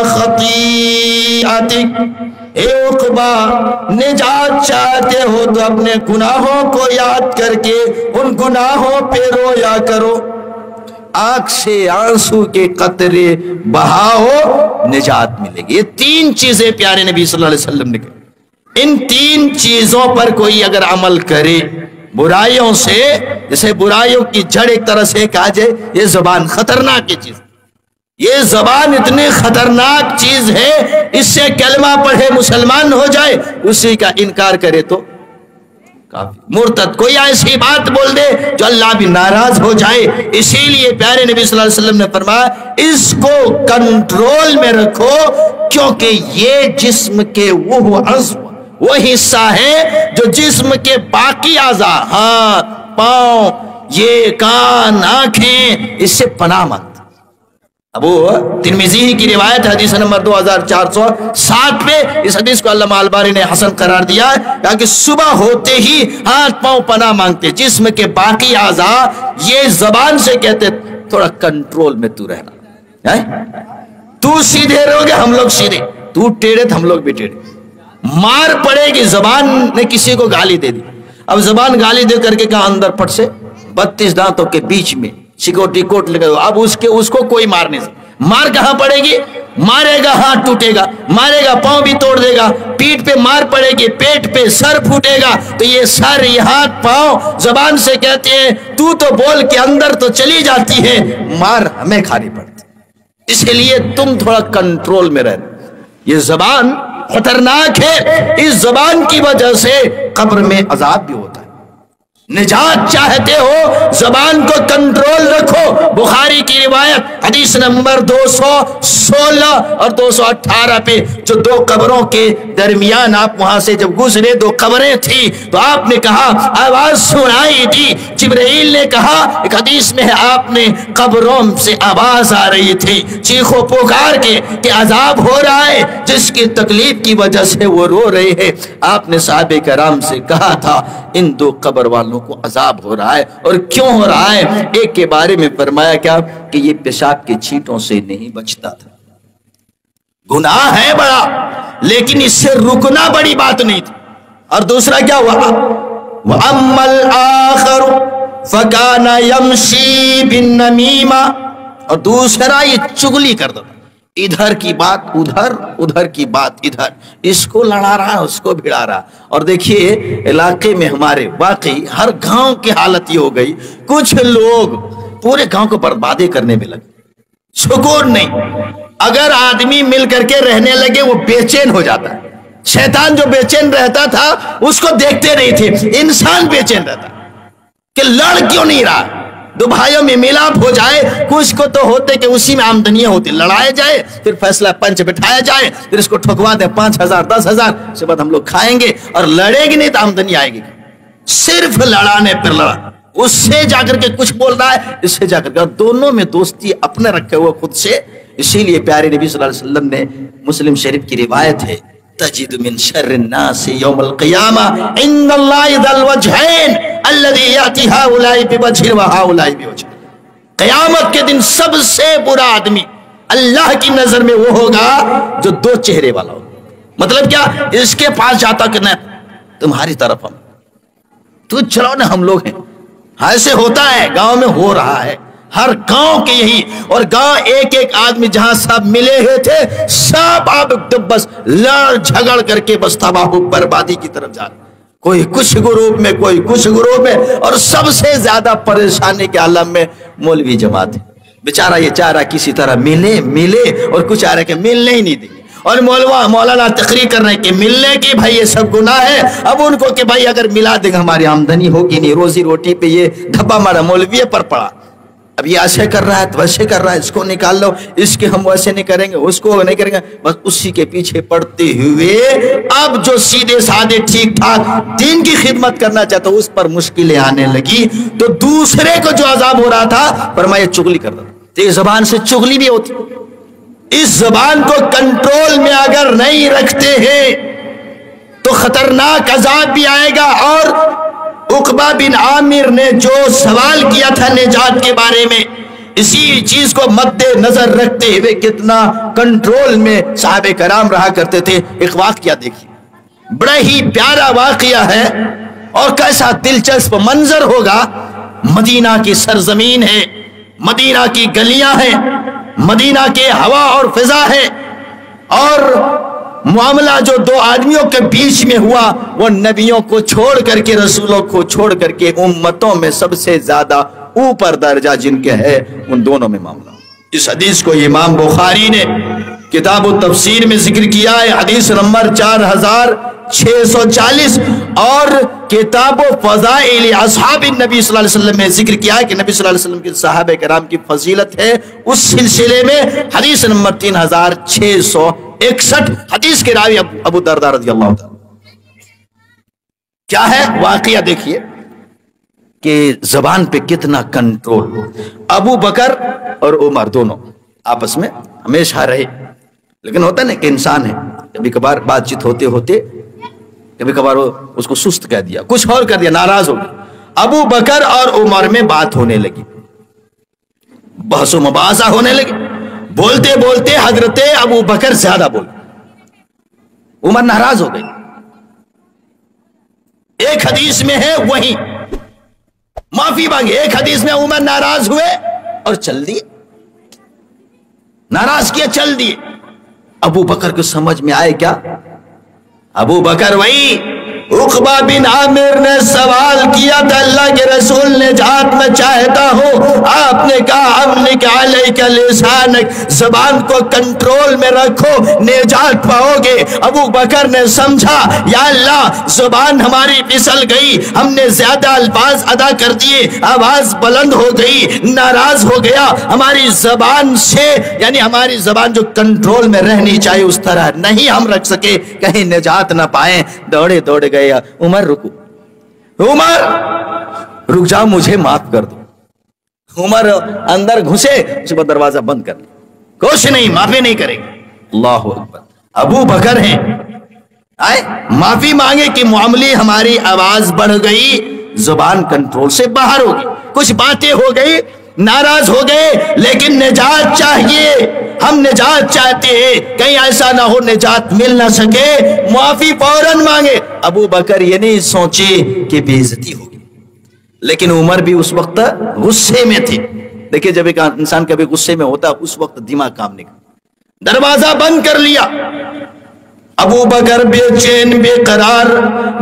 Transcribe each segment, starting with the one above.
خطیئتک، اے عقبہ نجات چاہتے ہو تو اپنے گناہوں کو یاد کر کے ان گناہوں پہ رویا کرو، آنکھ سے آنسو کے قطرے بہاؤ، نجات ملے گی۔ یہ تین چیزیں پیارے نبی صلی اللہ علیہ وسلم نے کہی، ان تین چیزوں پر کوئی اگر عمل کرے برائیوں سے، جیسے برائیوں کی جڑ ایک طرح سے کہا جائے، یہ زبان خطرناک چیز، یہ زبان اتنی خطرناک چیز ہے، اس سے کلمہ پڑھے مسلمان ہو جائے، اسی کا انکار کرے تو کافر مرتد، کوئی ایسی بات بول دے جو اللہ بھی ناراض ہو جائے۔ اسی لیے پیارے نبی صلی اللہ علیہ وسلم نے فرمایا اس کو کنٹرول میں رکھو، کیونکہ یہ جسم کے وہ عضو، وہ حصہ ہے جو جسم کے باقی اعضاء، ہاتھ، پاؤں، یہ کان، آنکھیں، اس سے پناہ مانگتے۔ ابو ترمذی کی روایت حدیث نمبر 2407 پہ اس حدیث کو علامہ البانی نے حسن قرار دیا ہے، کہ صبح ہوتے ہی ہاتھ پاؤں پناہ مانگتے، جسم کے باقی اعضاء یہ زبان سے کہتے تھوڑا کنٹرول میں تو رہنا، تو سیدھے رہو گے ہم لوگ سیدھے، تو ٹیڑھے ہم لوگ بھی ٹیڑھے، مار پڑے گی۔ زبان نے کسی کو گالی دے دی، اب زبان گالی دے کر کے کہا اندر پٹ سے 32 دانتوں کے بیچ میں سیکورٹی کوٹ لگا، اب اس کو کوئی مار نہیں سکتا۔ مار کہاں پڑے گی؟ مارے گا ہاتھ ٹوٹے گا، مارے گا پاؤں بھی توڑ دے گا، پیٹ پہ مار پڑے گی، پیٹ پہ سر پھوٹے گا، تو یہ سر، یہ ہاتھ، پاؤں زبان سے کہتے ہیں تو بول کے اندر تو چلی جاتی ہے، مار ہمیں کھانی پڑتی، اس لیے تم تھوڑا کنٹرول میں رہنا۔ یہ زبان خطرناک ہے، اس زبان کی وجہ سے قبر میں عذاب بھی ہوتا ہے۔ نجات چاہتے ہو زبان کو کنٹرول رکھو۔ بخاری کی روایت حدیث نمبر 216 اور 218 پہ، جو دو قبروں کے درمیان آپ وہاں سے جب گزرے، دو قبریں تھی تو آپ نے کہا آواز سنائی دی، جبرائیل نے کہا، ایک حدیث میں ہے آپ نے قبروں سے آواز آ رہی تھی چیخو پکار کے کہ عذاب ہو رہا ہے، جس کی تکلیف کی وجہ سے وہ رو رہے ہیں۔ آپ نے صحابہ کرام سے کہا تھا ان دو قبر والوں کو عذاب ہو رہا ہے، اور کیوں ہو رہا ہے؟ ایک کے بارے میں فرمایا کیا کہ یہ پیشاب کے چھینٹوں سے نہیں بچتا تھا، گناہ ہے بڑا لیکن اس سے رکنا بڑی بات نہیں تھی، اور دوسرا کیا ہوا؟ وَأَمَّا الْآخَرُ فَكَانَ يَمْشِي بِالنَّمِيمَةِ، اور دوسرا یہ چغلی کرتا تھا، ادھر کی بات ادھر، ادھر کی بات ادھر، اس کو لڑا رہا ہے، اس کو بھڑا رہا۔ اور دیکھیے علاقے میں ہمارے واقعی ہر گاؤں کی حالت یہ ہو گئی، کچھ لوگ پورے گاؤں کو بربادی کرنے میں لگے، سکون نہیں۔ اگر آدمی مل کر کے رہنے لگے وہ بے چین ہو جاتا ہے، شیطان جو بے چین رہتا تھا اس کو دیکھتے نہیں تھے، انسان بے چین رہتا کہ لڑ کیوں نہیں رہا، دو بھائیوں میں ملاپ ہو جائے، کچھ کو تو ہوتے کہ اسی میں آمدنیاں ہوتی، لڑائے جائے، پھر فیصلہ پنچ بٹھایا جائے، پھر اس کو ٹھکوا دیں 5000 10,000، اس کے بعد ہم لوگ کھائیں گے، اور لڑے گی نہیں تو آمدنی آئے گی، صرف لڑانے پر لڑا، اس سے جا کر کے کچھ بول رہا ہے، اس سے جا کر کے، دونوں میں دوستی اپنے رکھے ہوئے خود سے۔ اسی لیے پیارے نبی صلی اللہ علیہ وسلم نے، مسلم شریف کی روایت ہے، تجد من شر الناس یوم القیامہ عند اللہ ذا الوجہین الذی یاتی ہؤلاء بوجہ وہؤلاء بوجہ، قیامت کے دن سب سے برا آدمی اللہ کی نظر میں وہ ہوگا جو دو چہرے والا ہوگا۔ مطلب کیا؟ اس کے پاس جاتا کہ نہ تمہاری طرف ہم، تو چلو نا ہم لوگ ہیں، ایسے ہوتا ہے، گاؤں میں ہو رہا ہے، ہر گاؤں کے یہی، اور گاؤں ایک ایک آدمی جہاں سب ملے ہوئے تھے، سب اب بس لڑ جھگڑ کر کے بس تباہ و بربادی کی طرف جا رہے، کوئی کچھ گروپ میں، کوئی کچھ گروپ میں، اور سب سے زیادہ پریشانی کے عالم میں مولوی جماعت ہے، بیچارہ یہ چاہ رہا کسی طرح ملے، اور کچھ آ رہا کہ ملنے ہی نہیں دیں گے، اور مولانا تقریر کر رہے ہیں کہ ملنے کی بھائی یہ سب گناہ ہے، اب ان کو کہ بھائی اگر ملا دیں گے ہماری آمدنی ہوگی نہیں، روزی روٹی پہ یہ دھبا مارا مولوی پر پڑا، اب یہ ایسے کر رہا ہے تو ویسے کر رہا ہے، اس کو نکال لو، اس کے ہم ویسے نہیں کریں گے، اس کو نہیں کریں گے، بس اسی کے پیچھے پڑتے ہوئے اب جو سیدھے سادے ٹھیک ٹھاک دین کی خدمت کرنا چاہتا اس پر مشکلیں آنے لگی، تو دوسرے کو جو عذاب ہو رہا تھا فرمایا چغلی کر رہا، تو یہ زبان سے چغلی بھی ہوتی، اس زبان کو کنٹرول میں اگر نہیں رکھتے ہیں تو خطرناک عذاب بھی آئے گا۔ اور عقبہ بن عامر نے جو سوال کیا تھا نجات کے بارے میں اسی چیز کو مد نظر رکھتے ہوئے کتنا کنٹرول میں صحابہ کرام رہا کرتے تھے. ایک واقعہ دیکھیے، بڑا ہی پیارا واقعہ ہے اور کیسا دلچسپ منظر ہوگا. مدینہ کی سرزمین ہے، مدینہ کی گلیاں ہیں، مدینہ کے ہوا اور فضا ہے، اور معاملہ جو دو آدمیوں کے بیچ میں ہوا وہ نبیوں کو چھوڑ کر کے، رسولوں کو چھوڑ کر کے امتوں میں سب سے زیادہ اوپر درجہ جن کے ہے ان دونوں میں معاملہ. اس حدیث کو امام بخاری نے کتاب التفسیر میں ذکر کیا ہے، حدیث نمبر 4640، اور کتاب فضائل اصحاب النبی صلی اللہ علیہ وسلم میں ذکر کیا ہے کہ نبی صلی اللہ علیہ وسلم کے صحابہ کرام کی فضیلت ہے. اس سلسلے میں حدیث نمبر 3661، حدیث کے راوی ابو درداء رضی اللہ عنہ. کیا ہے واقعہ دیکھیے کہ زبان پہ کتنا کنٹرول. ابو بکر اور عمر دونوں آپس میں ہمیشہ رہے، لیکن ہوتا ہے نا کہ انسان ہے، کبھی کبھار بات چیت ہوتے ہوتے کبھی کبھار اس کو سست کہہ دیا، کچھ اور کر دیا، ناراض ہو گیا. ابو بکر اور عمر میں بات ہونے لگی، بحث و مباحثہ ہونے لگی. بولتے بولتے حضرت ابو بکر زیادہ بولے، عمر ناراض ہو گئی. ایک حدیث میں ہے وہی معافی مانگی، ایک حدیث میں عمر ناراض ہوئے اور چل دیے، ناراض کیا چل دیے. ابو بکر کو سمجھ میں آئے کیا؟ ابو بکر وہی عقبہ بن عامر نے سوال کیا تھا، اللہ کے رسول نے نجات میں چاہتا ہوں، آپ نے کہا املک علیک لسانک، زبان کو کنٹرول میں رکھو نجات پاؤ گے. ابو بکر نے سمجھا یا اللہ زبان ہماری پھسل گئی، ہم نے زیادہ الفاظ ادا کر دیے، آواز بلند ہو گئی، ناراض ہو گیا. ہماری زبان سے یعنی ہماری زبان جو کنٹرول میں رہنی چاہیے اس طرح نہیں ہم رکھ سکے، کہیں نجات نہ پائیں. دوڑے دوڑے گئے، عمر رکو، عمر رک جاؤ، مجھے معاف کر دو. عمر اندر گھسے، اس پر دروازہ بند کر لیا، کچھ نہیں، معافی نہیں کرے گا. اللہ اکبر. ابو بکر ہیں، آئے معافی مانگے کہ معاملے ہماری آواز بڑھ گئی، زبان کنٹرول سے باہر ہو گئی، کچھ باتیں ہو گئی، ناراض ہو گئے، لیکن نجات چاہیے، ہم نجات چاہتے ہیں، کہیں ایسا نہ ہو نجات مل نہ سکے، معافی فوراً مانگے. ابو بکر یہ نہیں سوچے کہ بے عزتی ہوگی، لیکن عمر بھی اس وقت غصے میں تھے. دیکھیں جب ایک انسان کبھی غصے میں ہوتا اس وقت دماغ کام نہیں کرتا. دروازہ بند کر لیا. ابو بکر بے چین بے قرار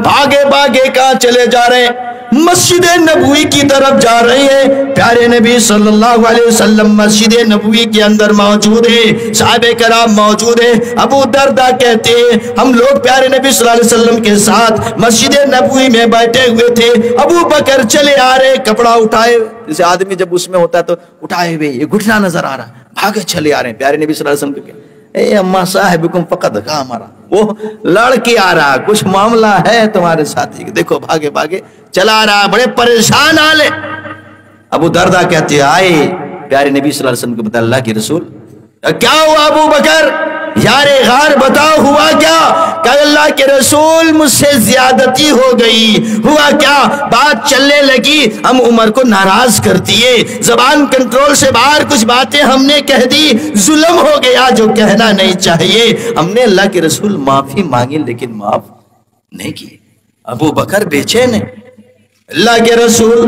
بھاگے بھاگے کہاں چلے جا رہے ہیں؟ مسجد نبوی کی طرف جا رہے ہیں. پیارے نبی صلی اللہ علیہ وسلم مسجد نبوی کے اندر موجود ہے، صحابہ کرام موجود ہے. ابو درداء کہتے ہیں ہم لوگ پیارے نبی صلی اللہ علیہ وسلم کے ساتھ مسجد نبوی میں بیٹھے ہوئے تھے. ابو بکر چلے آ رہے، کپڑا اٹھائے، جیسے آدمی جب اس میں ہوتا ہے تو اٹھائے ہوئے، یہ گھٹنا نظر آ رہا، بھاگے چلے آ رہے ہیں. پیارے نبی صلی اللہ علیہ وسلم کے اے اما صاحبکم فقد، کہا ہمارا وہ لڑکی آ رہا، کچھ معاملہ ہے تمہارے ساتھی، دیکھو بھاگے بھاگے چلا رہا، بڑے پریشان حالے. ابو درداء کہتے آئے پیارے نبی صلی اللہ علیہ وسلم کو بتا، اللہ کے رسول کیا ہوا ابو بکر؟ یار غار بتاؤ ہوا کیا؟ کہ اللہ کے رسول مجھ سے زیادتی ہو گئی. ہوا کیا؟ بات چلنے لگی، ہم عمر کو ناراض کر دیے، زبان کنٹرول سے باہر کچھ باتیں ہم نے کہہ دی، ظلم ہو گیا جو کہنا نہیں چاہیے. ہم نے اللہ کے رسول معافی مانگی لیکن معاف نہیں کی. ابو بکر بے چین ہے، اللہ کے رسول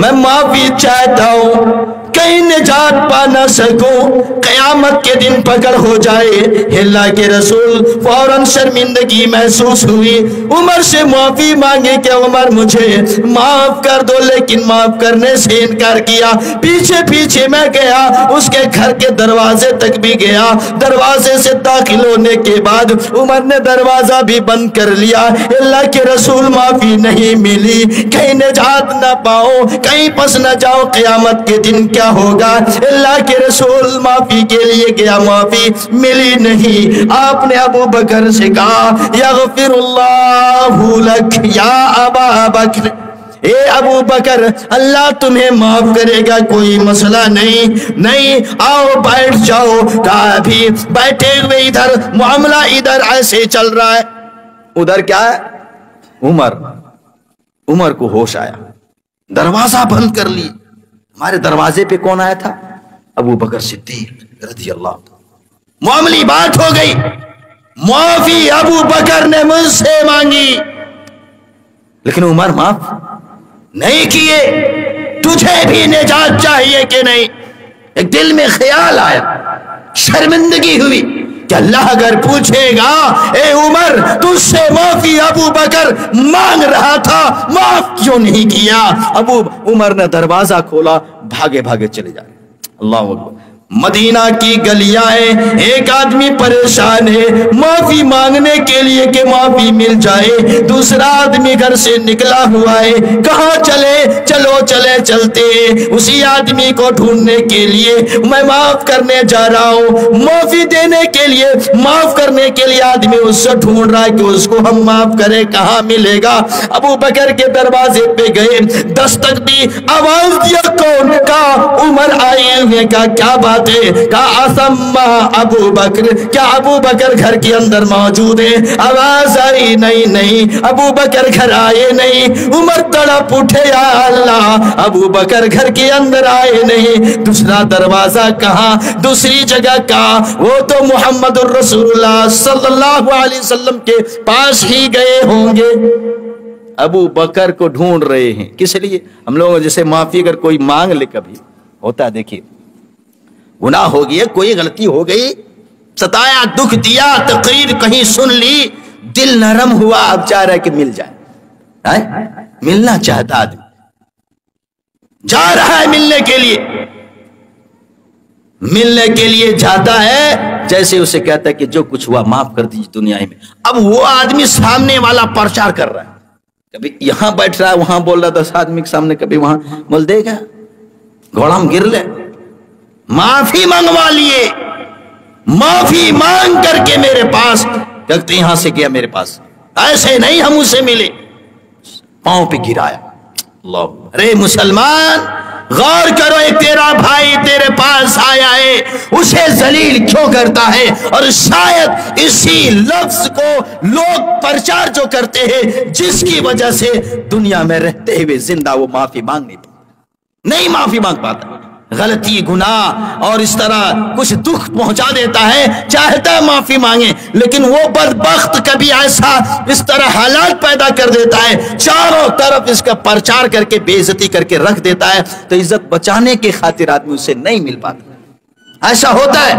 میں معافی چاہتا ہوں، کہیں نجات پا نہ سکوں، قیامت کے دن پکڑ ہو جائے. اللہ کے رسول فوراً شرمندگی محسوس ہوئی، عمر سے معافی مانگے کہ عمر مجھے معاف کر دو، لیکن معاف کرنے سے انکار کیا. پیچھے پیچھے میں گیا، اس کے گھر کے دروازے تک بھی گیا. دروازے سے داخل ہونے کے بعد عمر نے دروازہ بھی بند کر لیا. اللہ کے رسول معافی نہیں ملی، کہیں نجات نہ پاؤ، کہیں پس نہ جاؤ، قیامت کے دن کیا ہوگا. اللہ کے رسول معافی کے لیے گیا، معافی ملی نہیں. آپ نے ابو بکر سے کہا یغفر اللہ لک یا ابا بکر، اے ابو بکر اللہ تمہیں معاف کرے گا، کوئی مسئلہ نہیں، آؤ بیٹھ جاؤ. کہا ابھی بیٹھے ہوئے ادھر معاملہ ادھر ایسے چل رہا ہے، ادھر کیا ہے؟ عمر کو ہوش آیا، دروازہ بند کر لی. ہمارے دروازے پہ کون آیا تھا؟ ابو بکر صدیق رضی اللہ عنہ، معاملی بات ہو گئی، معافی ابو بکر نے مجھ سے مانگی، لیکن عمر معاف نہیں کیے۔ تجھے بھی نجات چاہیے کہ نہیں؟ ایک دل میں خیال آیا، شرمندگی ہوئی کہ اللہ اگر پوچھے گا اے عمر تجھ سے معافی ابو بکر مانگ رہا تھا، معاف کیوں نہیں کیا؟ ابو عمر نے دروازہ کھولا، بھاگے بھاگے چلے جائے۔ اللہ اکبر۔ مدینہ کی گلیاں ہیں، ایک آدمی پریشان ہے معافی مانگنے کے لیے کہ معافی مل جائے، دوسرا آدمی گھر سے نکلا ہوا ہے، کہاں چلے؟ چلو چلے چلتے ہیں اسی آدمی کو ڈھونڈنے کے لیے، میں معاف کرنے جا رہا ہوں، معافی دینے کے لیے، معاف کرنے کے لیے آدمی اس سے ڈھونڈ رہا ہے کہ اس کو ہم معاف کریں، کہاں ملے گا؟ ابو بکر کے دروازے پہ گئے، دستک دی، آواز دیا، کون؟ کہا عمر آئے ہوئے۔ کہا کیا بات ہے؟ کہا اسما ابو بکر، کیا ابو بکر گھر کے اندر موجود ہے؟ آواز آئی، نہیں نہیں ابو بکر گھر آئے نہیں۔ عمر تڑپ اٹھے، یا اللہ ابو بکر گھر کے اندر آئے نہیں، دوسرا دروازہ کہاں؟ دوسری جگہ کہاں؟ وہ تو محمد الرسول اللہ صلی اللہ علیہ وسلم کے پاس ہی گئے ہوں گے۔ ابو بکر کو ڈھونڈ رہے ہیں، کس لیے؟ ہم لوگوں جیسے معافی اگر کوئی مانگ لے، کبھی ہوتا ہے، دیکھیے گناہ ہو گیا، کوئی غلطی ہو گئی، ستایا، دکھ دیا، تقریر کہیں سن لی، دل نرم ہوا، اب چاہ رہا ہے کہ مل جائے، ملنا چاہتا آدمی، جا رہا ہے ملنے کے لیے، ملنے کے لیے جاتا ہے، جیسے اسے کہتا ہے کہ جو کچھ ہوا معاف کر دیجیے دنیا میں۔ اب وہ آدمی سامنے والا پرچار کر رہا ہے، کبھی یہاں بیٹھ رہا ہے، وہاں بول رہا 10 آدمی کے سامنے، کبھی وہاں بول دے گا گھوڑا ہم گر لے۔ معافی منگوا لیے، معافی مانگ کر کے میرے پاس، کہتے یہاں سے گیا میرے پاس، ایسے نہیں ہم اسے ملے، پاؤں پہ گرایا۔ اللہ، ارے مسلمان غور کرو، ایک تیرا بھائی تیرے پاس آیا ہے، اسے ذلیل کیوں کرتا ہے؟ اور شاید اسی لفظ کو لوگ پرچار جو کرتے ہیں، جس کی وجہ سے دنیا میں رہتے ہوئے زندہ وہ معافی مانگ نہیں معافی مانگ پاتا، غلطی، گناہ اور اس طرح کچھ دکھ پہنچا دیتا ہے، چاہتا ہے معافی مانگے، لیکن وہ بدبخت کبھی ایسا اس طرح حالات پیدا کر دیتا ہے، چاروں طرف اس کا پرچار کر کے بے عزتی کر کے رکھ دیتا ہے، تو عزت بچانے کی خاطر آدمی اسے نہیں مل پاتا۔ ایسا ہوتا ہے۔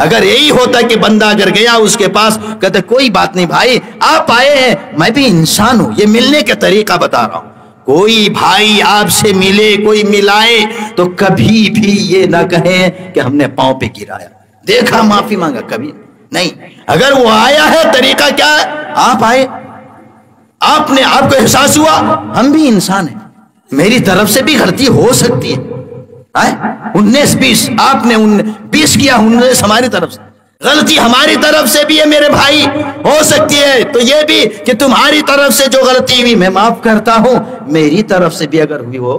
اگر یہی ہوتا کہ بندہ اگر گیا اس کے پاس، کہتے کوئی بات نہیں بھائی، آپ آئے ہیں، میں بھی انسان ہوں، یہ ملنے کا طریقہ بتا رہا ہوں، کوئی بھائی آپ سے ملے، کوئی ملائے تو کبھی بھی یہ نہ کہیں کہ ہم نے پاؤں پہ گرایا، دیکھا معافی مانگا، کبھی نہیں۔ اگر وہ آیا ہے، طریقہ کیا ہے؟ آپ آئے، آپ کو احساس ہوا ہم بھی انسان ہیں، میری طرف سے بھی غلطی ہو سکتی ہے، 19-20 آپ نے 20 کیا، 19 ہماری طرف سے، غلطی ہماری طرف سے بھی ہے میرے بھائی، ہو سکتی ہے، تو یہ بھی کہ تمہاری طرف سے جو غلطی ہوئی میں معاف کرتا ہوں، میری طرف سے بھی اگر ہوئی ہو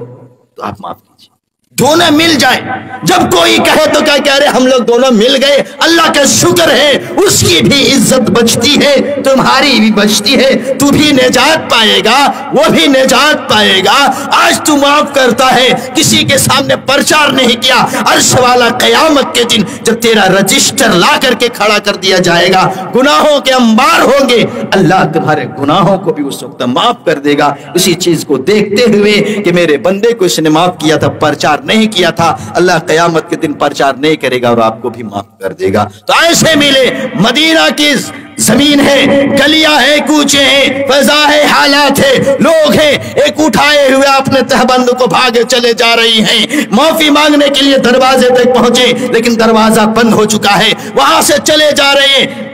تو آپ معاف کیجیے، دونوں مل جائیں۔ جب کوئی کہے تو کیا کہہ رہے ہم لوگ دونوں مل گئے، اللہ کا شکر ہے، اس کی بھی عزت بچتی ہے، تمہاری بھی بچتی ہے، تو بھی نجات پائے گا، وہ بھی نجات پائے گا۔ آج تو معاف کرتا ہے، کسی کے سامنے پرچار نہیں کیا، عرش والا قیامت کے دن جب تیرا رجسٹر لا کر کے کھڑا کر دیا جائے گا، گناہوں کے انبار ہوں گے، اللہ تمہارے گناہوں کو بھی اس وقت معاف کر دے گا، اسی چیز کو دیکھتے ہوئے کہ میرے بندے کو اس نے معاف کیا تھا، پرچار نہیں کیا تھا، اللہ قیامت کے دن پرچار نہیں کرے گا اور آپ کو بھی معاف کر دے گا۔ تو ایسے ملے، مدینہ کی زمین ہے، گلیاں ہیں، کوچے ہیں، فضا ہے، حالات ہے، لوگ ہیں، ایک اٹھائے ہوئے اپنے تہبند کو بھاگے چلے جا رہی ہیں، معافی مانگنے کے لیے دروازے تک پہنچے لیکن دروازہ بند ہو چکا ہے، وہاں سے چلے جا رہے ہیں،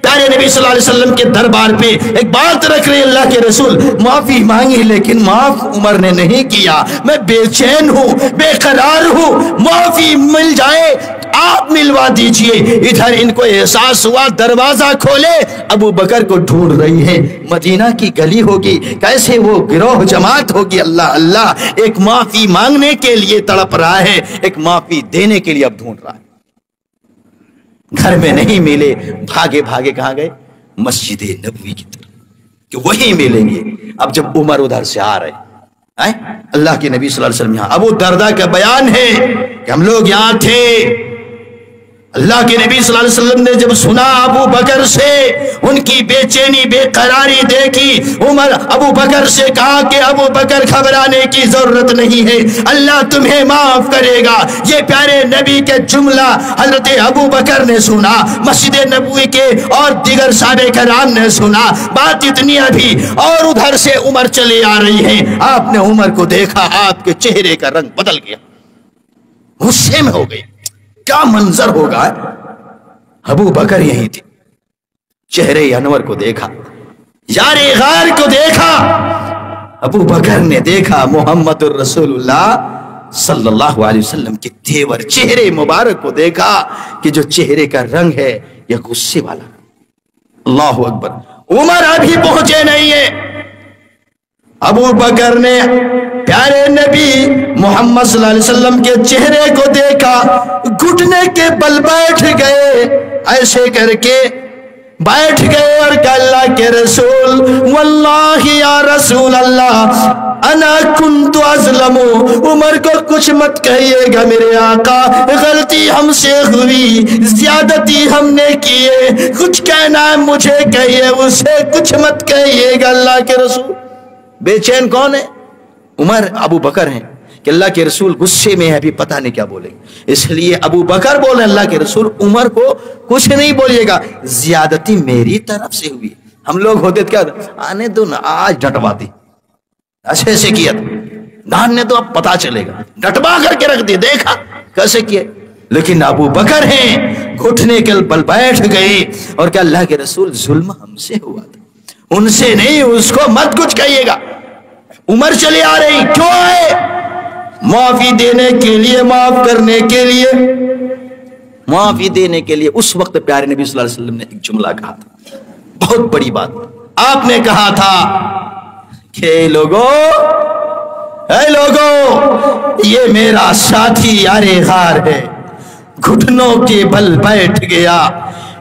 پیارے نبی صلی اللہ علیہ وسلم کے دربار پہ ایک بات رکھ رہے اللہ کے رسول، معافی مانگی لیکن معاف عمر نے نہیں کیا، میں بے چین ہوں، بے قرار ہوں، معافی مل جائے آپ ملوا دیجئے۔ ادھر ان کو احساس ہوا، دروازہ کھولے، ابو بکر کو ڈھونڈ رہی ہے، مدینہ کی گلی ہوگی، کیسے وہ گروہ جماعت ہوگی، اللہ اللہ، ایک معافی مانگنے کے لیے تڑپ رہا ہے، ایک معافی دینے کے لیے اب ڈھونڈ رہا ہے۔ گھر میں نہیں ملے، بھاگے بھاگے کہاں گئے؟ مسجد نبوی کی طرف، کہ وہیں ملیں گے۔ اب جب عمر ادھر سے آ رہے، اللہ کے نبی صلی اللہ علیہ وسلم یہاں، ابو دردہ کا بیان ہے کہ ہم لوگ یہاں تھے، اللہ کے نبی صلی اللہ علیہ وسلم نے جب سنا ابو بکر سے ان کی بے چینی بے قراری دیکھی، عمر ابو بکر سے کہا کہ ابو بکر گھبرانے کی ضرورت نہیں ہے، اللہ تمہیں معاف کرے گا۔ یہ پیارے نبی کے جملہ حضرت ابو بکر نے سنا، مسجد نبوی کے اور دیگر صحابہ کرام نے سنا، بات اتنی ابھی اور ادھر سے عمر چلے آ رہی ہے، آپ نے عمر کو دیکھا، آپ کے چہرے کا رنگ بدل گیا، غصے میں ہو گئی، کیا منظر ہوگا۔ ابو بکر یہی تھے، چہرے انور کو دیکھا، یار غار کو دیکھا، ابو بکر نے دیکھا محمد الرسول اللہ صلی اللہ علیہ وسلم کے تیور چہرے مبارک کو دیکھا کہ جو چہرے کا رنگ ہے یہ غصے والا۔ اللہ اکبر، عمر ابھی پہنچے نہیں ہے، ابو بکر نے پیارے نبی محمد صلی اللہ علیہ وسلم کے چہرے کو دیکھا، گھٹنے کے بل بیٹھ گئے، ایسے کر کے بیٹھ گئے اور کہا اللہ کے رسول، واللہ یا رسول اللہ انا کنت ازلم، عمر کو کچھ مت کہیے گا میرے آقا، غلطی ہم سے ہوئی، زیادتی ہم نے کیے، کچھ کہنا ہے مجھے کہیے، اسے کچھ مت کہیے گا اللہ کے رسول۔ بے چین کون ہے؟ عمر، ابو بکر ہیں کہ اللہ کے رسول غصے میں ہے، ابھی پتہ نہیں کیا بولے، اس لیے ابو بکر بولے اللہ کے رسول عمر کو کچھ نہیں بولیے گا، زیادتی میری طرف سے ہوئی۔ ہم لوگ ہوتے تو کیا آنے دو نا، آج ڈٹواتی، ایسے ایسے کیا دھاننے تو اب پتہ چلے گا، ڈٹوا کر کے رکھ دی، دیکھا کیسے کیے۔ لیکن ابو بکر ہیں، گھٹنے کے بل بیٹھ گئے اور کہ اللہ کے رسول ظلم ہم سے ہوا تھا، ان سے نہیں، اس کو مت کچھ کہیے گا۔ عمر چلے آ رہی، کیوں آئے؟ معافی دینے کے لیے، معاف کرنے کے لیے، معافی دینے کے لیے۔ اس وقت پیارے نبی صلی اللہ علیہ وسلم نے ایک جملہ کہا تھا، بہت بڑی بات آپ نے کہا تھا کہ اے لوگو یہ میرا ساتھی یار غار ہے، گھٹنوں کے بل بیٹھ گیا،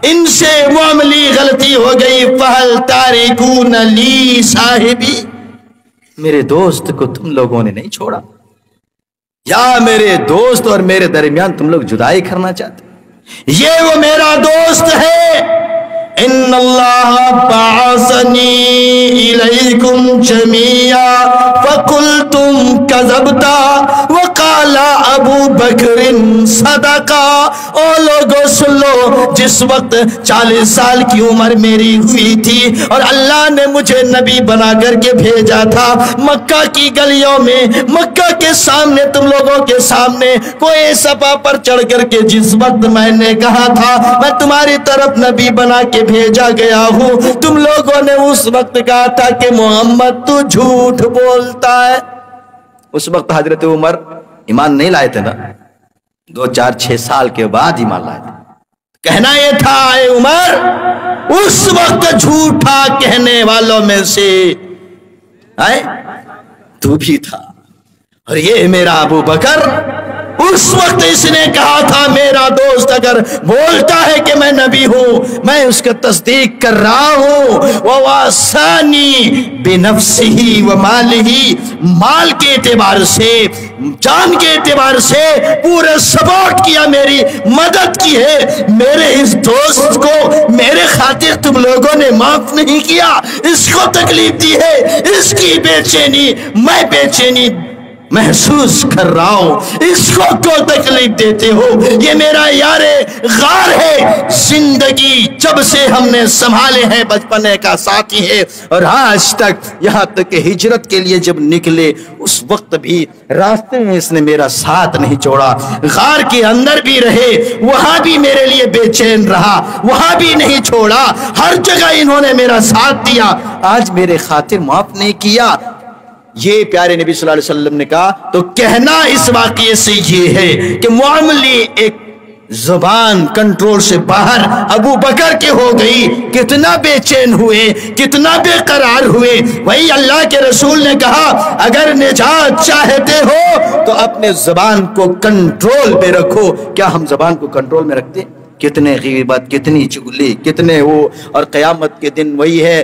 ان سے معاملی غلطی ہو گئی، فہل تارکون لی صاحبی، میرے دوست کو تم لوگوں نے نہیں چھوڑا، یا میرے دوست اور میرے درمیان تم لوگ جدائی کرنا چاہتے؟ یہ وہ میرا دوست ہے، ان اللہ بعثنی الیکم جمیعا فقلتم کذبتا وقال ابو بکر صدقا۔ او لوگوں سن لو، جس وقت 40 سال کی عمر میری ہوئی تھی اور اللہ نے مجھے نبی بنا کر کے بھیجا تھا، مکہ کی گلیوں میں، مکہ کے سامنے، تم لوگوں کے سامنے کوئی صفا پر چڑھ کر کے جس وقت میں نے کہا تھا میں تمہاری طرف نبی بنا کے بھیجا گیا ہوں، تم لوگوں نے اس وقت کہا تھا کہ محمد تو جھوٹ بولتا ہے۔ اس وقت حضرت عمر ایمان نہیں لائے تھے نا، 2 4 6 سال کے بعد ایمان لائے تھے۔ کہنا یہ تھا اے عمر، اس وقت جھوٹا کہنے والوں میں سے تو بھی تھا، اور یہ میرا ابو بکر اس وقت اس نے کہا تھا میرا دوست اگر بولتا ہے کہ میں نبی ہوں، میں اس کا تصدیق کر رہا ہوں، وَوَاسَانِي بِنَفْسِهِ وَمَالِهِ، مال کے اعتبار سے، جان کے اعتبار سے پورے سپورٹ کیا، میری مدد کی ہے، میرے اس دوست کو میرے خاطر تم لوگوں نے معاف نہیں کیا، اس کو تکلیف دی ہے، اس کی بے چینی میں بے چینی محسوس کر رہا ہوں، اس کو کیوں تکلیف دیتے ہو؟ یہ میرا یار غار ہے، زندگی جب سے ہم نے سنبھالے ہیں بچپنے کا ساتھی ہے، اور آج تک یہاں تک کہ ہجرت کے لیے جب نکلے اس وقت بھی راستے میں اس نے میرا ساتھ نہیں چھوڑا، غار کے اندر بھی رہے وہاں بھی میرے لیے بے چین رہا، وہاں بھی نہیں چھوڑا، ہر جگہ انہوں نے میرا ساتھ دیا، آج میرے خاطر معاف نہیں کیا۔ یہ پیارے نبی صلی اللہ علیہ وسلم نے کہا، تو کہنا اس واقعے سے یہ ہے کہ معاملے ایک زبان کنٹرول سے باہر ابو بکر کے ہو گئی، کتنا بے چین ہوئے، کتنا بے قرار ہوئے۔ وہی اللہ کے رسول نے کہا اگر نجات چاہتے ہو تو اپنے زبان کو کنٹرول میں رکھو۔ کیا ہم زبان کو کنٹرول میں رکھتے؟ کتنے غیبت، کتنی چغلی، کتنے وہ، اور قیامت کے دن وہی ہے